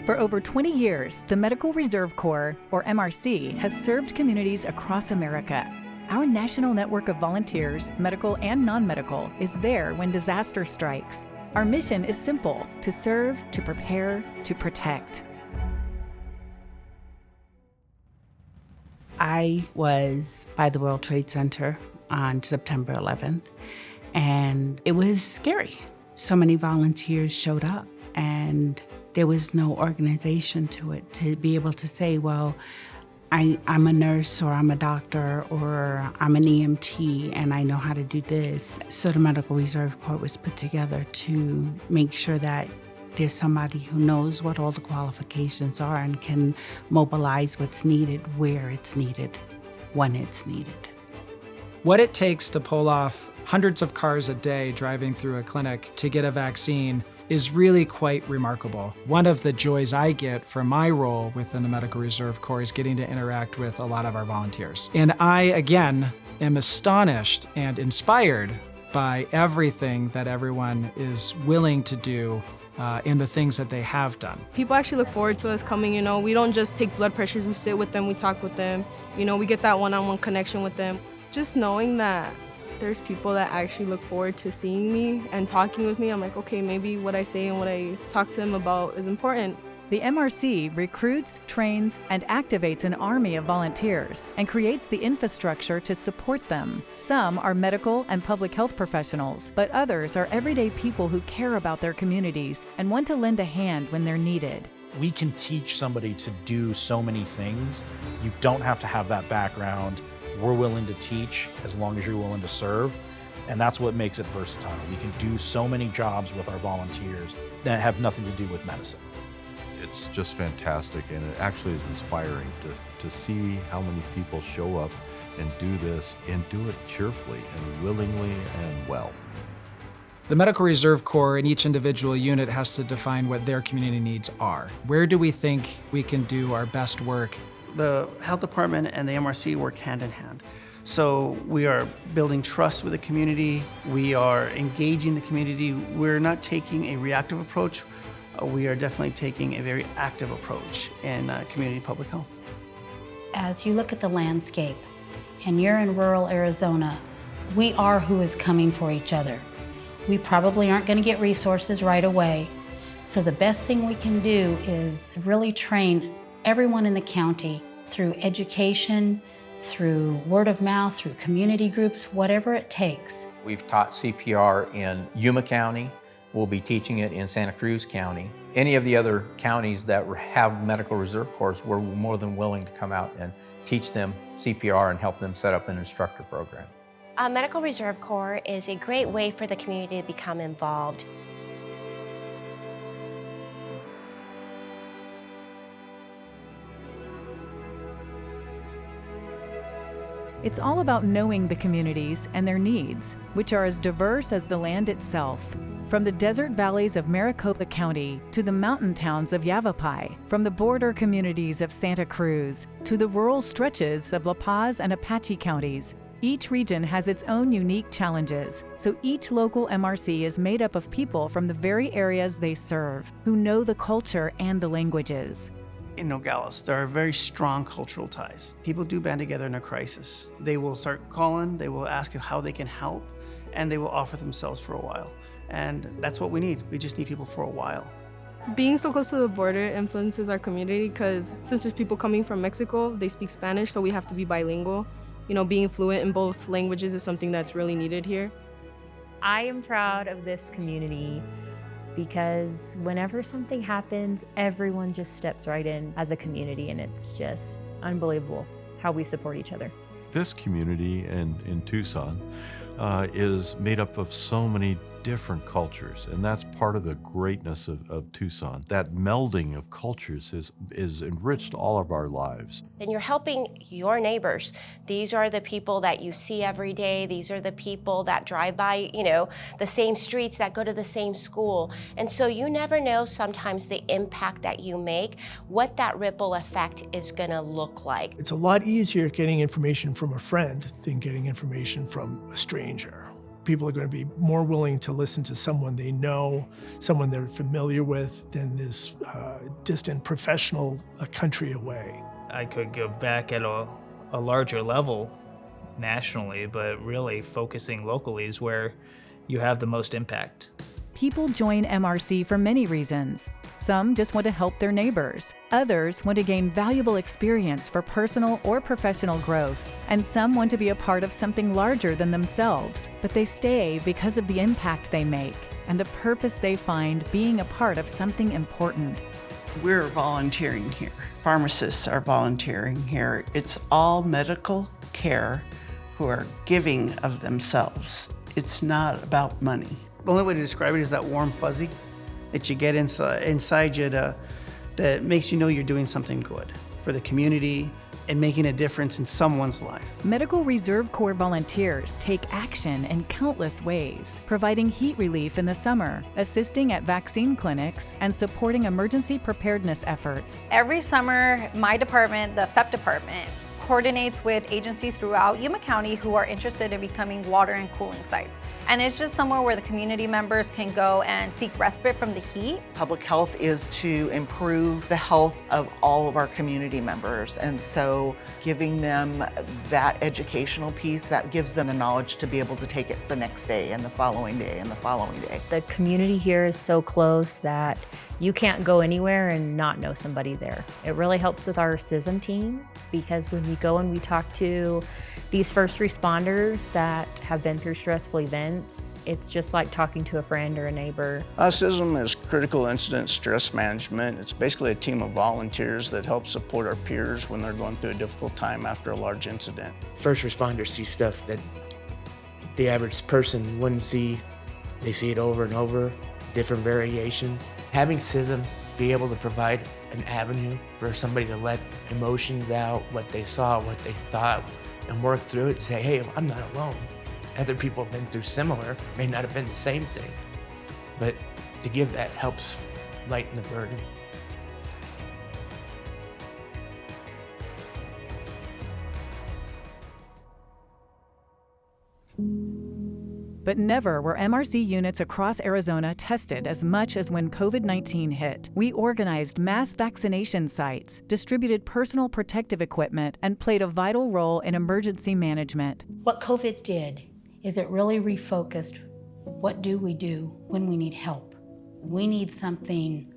For over 20 years, the Medical Reserve Corps, or MRC, has served communities across America. Our national network of volunteers, medical and non-medical, is there when disaster strikes. Our mission is simple: to serve, to prepare, to protect. I was by the World Trade Center on September 11th, and it was scary. So many volunteers showed up, and there was no organization to it to be able to say, well, I'm a nurse, or I'm a doctor, or I'm an EMT, and I know how to do this. So the Medical Reserve Corps was put together to make sure that there's somebody who knows what all the qualifications are and can mobilize what's needed, where it's needed, when it's needed. What it takes to pull off hundreds of cars a day driving through a clinic to get a vaccine is really quite remarkable. One of the joys I get from my role within the Medical Reserve Corps is getting to interact with a lot of our volunteers. And I, again, am astonished and inspired by everything that everyone is willing to do and the things that they have done. People actually look forward to us coming, we don't just take blood pressures, we sit with them, we talk with them, we get that one-on-one connection with them. Just knowing that there's people that actually look forward to seeing me and talking with me, I'm like, okay, maybe what I say and what I talk to them about is important. The MRC recruits, trains, and activates an army of volunteers and creates the infrastructure to support them. Some are medical and public health professionals, but others are everyday people who care about their communities and want to lend a hand when they're needed. We can teach somebody to do so many things. You don't have to have that background. We're willing to teach as long as you're willing to serve, and that's what makes it versatile. We can do so many jobs with our volunteers that have nothing to do with medicine. It's just fantastic, and it actually is inspiring to see how many people show up and do this and do it cheerfully and willingly and well. The Medical Reserve Corps in each individual unit has to define what their community needs are. Where do we think we can do our best work? The health department and the MRC work hand in hand. So we are building trust with the community. We are engaging the community. We're not taking a reactive approach. We are definitely taking a very active approach in community public health. As you look at the landscape and you're in rural Arizona, we are who is coming for each other. We probably aren't going to get resources right away. So the best thing we can do is really train everyone in the county through education, through word of mouth, through community groups, whatever it takes. We've taught CPR in Yuma County. We'll be teaching it in Santa Cruz County. Any of the other counties that have Medical Reserve Corps, we're more than willing to come out and teach them CPR and help them set up an instructor program. Medical Reserve Corps is a great way for the community to become involved. It's all about knowing the communities and their needs, which are as diverse as the land itself. From the desert valleys of Maricopa County to the mountain towns of Yavapai, from the border communities of Santa Cruz to the rural stretches of La Paz and Apache counties, each region has its own unique challenges, so each local MRC is made up of people from the very areas they serve, who know the culture and the languages. In Nogales, there are very strong cultural ties. People do band together in a crisis. They will start calling, they will ask how they can help, and they will offer themselves for a while. And that's what we need. We just need people for a while. Being so close to the border influences our community because since there's people coming from Mexico, they speak Spanish, so we have to be bilingual. Being fluent in both languages is something that's really needed here. I am proud of this community because whenever something happens, everyone just steps right in as a community, and it's just unbelievable how we support each other. This community in Tucson is made up of so many different cultures, and that's part of the greatness of Tucson. That melding of cultures is enriched all of our lives. And you're helping your neighbors. These are the people that you see every day. These are the people that drive by, the same streets, that go to the same school. And so you never know sometimes the impact that you make, what that ripple effect is gonna look like. It's a lot easier getting information from a friend than getting information from a stranger. People are going to be more willing to listen to someone they know, someone they're familiar with, than this distant professional a country away. I could give back at a larger level nationally, but really focusing locally is where you have the most impact. People join MRC for many reasons. Some just want to help their neighbors. Others want to gain valuable experience for personal or professional growth. And some want to be a part of something larger than themselves, but they stay because of the impact they make and the purpose they find being a part of something important. We're volunteering here. Pharmacists are volunteering here. It's all medical care who are giving of themselves. It's not about money. The only way to describe it is that warm fuzzy that you get inside you that makes you know you're doing something good for the community and making a difference in someone's life. Medical Reserve Corps volunteers take action in countless ways, providing heat relief in the summer, assisting at vaccine clinics, and supporting emergency preparedness efforts. Every summer, my department, the FEP department, coordinates with agencies throughout Yuma County who are interested in becoming water and cooling sites. And it's just somewhere where the community members can go and seek respite from the heat. Public health is to improve the health of all of our community members. And so giving them that educational piece, that gives them the knowledge to be able to take it the next day and the following day and the following day. The community here is so close that you can't go anywhere and not know somebody there. It really helps with our CISM team because when we go and we talk to these first responders that have been through stressful events, it's just like talking to a friend or a neighbor. CISM is Critical Incident Stress Management. It's basically a team of volunteers that help support our peers when they're going through a difficult time after a large incident. First responders see stuff that the average person wouldn't see. They see it over and over, different variations. Having CISM be able to provide an avenue for somebody to let emotions out, what they saw, what they thought, and work through it and say, hey, I'm not alone. Other people have been through similar, may not have been the same thing, but to give that helps lighten the burden. But never were MRC units across Arizona tested as much as when COVID-19 hit. We organized mass vaccination sites, distributed personal protective equipment, and played a vital role in emergency management. What COVID did is it really refocused what do we do when we need help. We need something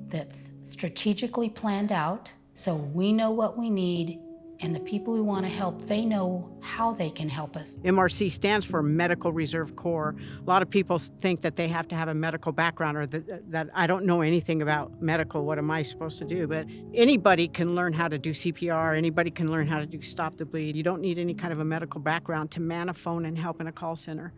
that's strategically planned out so we know what we need and the people who want to help, they know how they can help us. MRC stands for Medical Reserve Corps. A lot of people think that they have to have a medical background or that I don't know anything about medical, what am I supposed to do? But anybody can learn how to do CPR, anybody can learn how to do stop the bleed. You don't need any kind of a medical background to man a phone and help in a call center.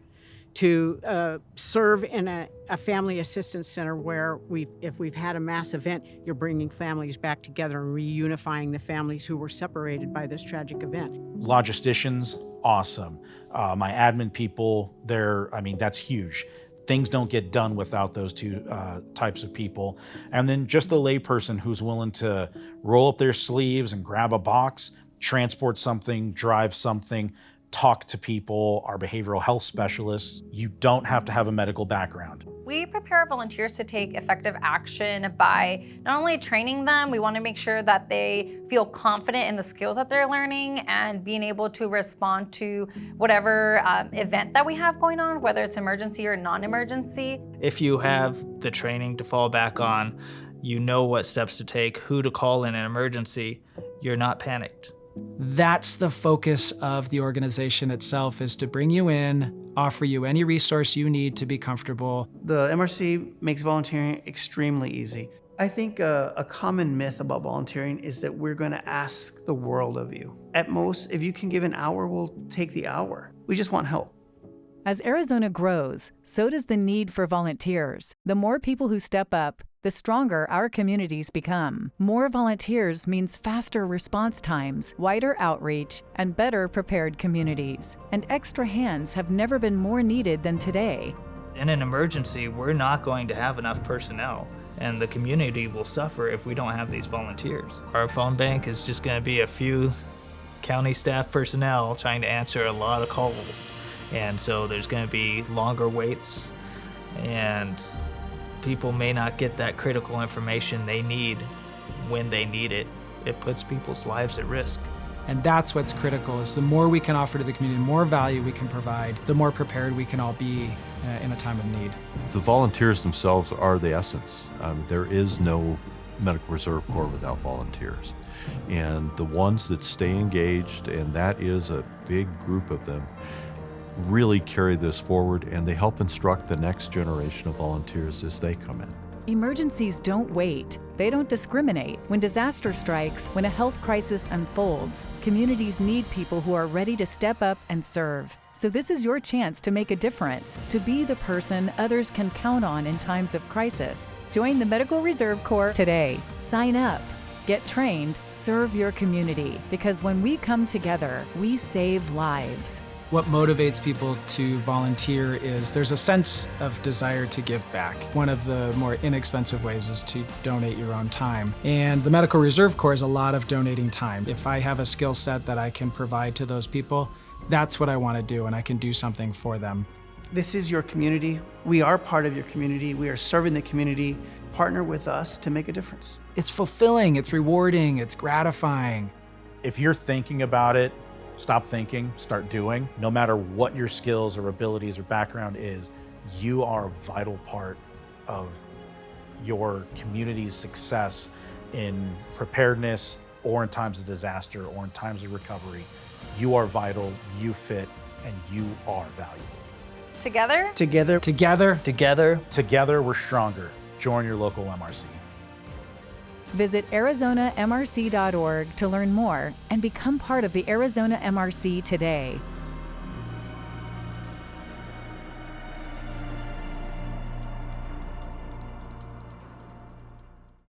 To serve in a family assistance center where if we've had a mass event, you're bringing families back together and reunifying the families who were separated by this tragic event. Logisticians, awesome. My admin people, that's huge. Things don't get done without those two types of people. And then just the layperson who's willing to roll up their sleeves and grab a box, transport something, drive something, talk to people, our behavioral health specialists. You don't have to have a medical background. We prepare our volunteers to take effective action by not only training them, we want to make sure that they feel confident in the skills that they're learning and being able to respond to whatever event that we have going on, whether it's emergency or non-emergency. If you have the training to fall back on, you know what steps to take, who to call in an emergency, you're not panicked. That's the focus of the organization itself, is to bring you in, offer you any resource you need to be comfortable. The MRC makes volunteering extremely easy. I think a common myth about volunteering is that we're going to ask the world of you. At most, if you can give an hour, we'll take the hour. We just want help. As Arizona grows, so does the need for volunteers. The more people who step up, the stronger our communities become. More volunteers means faster response times, wider outreach, and better prepared communities. And extra hands have never been more needed than today. In an emergency, we're not going to have enough personnel, and the community will suffer if we don't have these volunteers. Our phone bank is just going to be a few county staff personnel trying to answer a lot of calls. And so there's going to be longer waits, and people may not get that critical information they need when they need it. It puts people's lives at risk. And that's what's critical, is the more we can offer to the community, the more value we can provide, the more prepared we can all be in a time of need. The volunteers themselves are the essence. There is no Medical Reserve Corps without volunteers. And the ones that stay engaged, and that is a big group of them, really carry this forward, and they help instruct the next generation of volunteers as they come in. Emergencies don't wait. They don't discriminate. When disaster strikes, when a health crisis unfolds, communities need people who are ready to step up and serve. So this is your chance to make a difference, to be the person others can count on in times of crisis. Join the Medical Reserve Corps today. Sign up, get trained, serve your community, because when we come together, we save lives. What motivates people to volunteer is there's a sense of desire to give back. One of the more inexpensive ways is to donate your own time. And the Medical Reserve Corps is a lot of donating time. If I have a skill set that I can provide to those people, that's what I want to do, and I can do something for them. This is your community. We are part of your community. We are serving the community. Partner with us to make a difference. It's fulfilling, it's rewarding, it's gratifying. If you're thinking about it, stop thinking, start doing. No matter what your skills or abilities or background is, you are a vital part of your community's success in preparedness or in times of disaster or in times of recovery. You are vital, you fit, and you are valuable. Together? Together. Together. Together. Together, we're stronger. Join your local MRC. Visit ArizonaMRC.org to learn more and become part of the Arizona MRC today.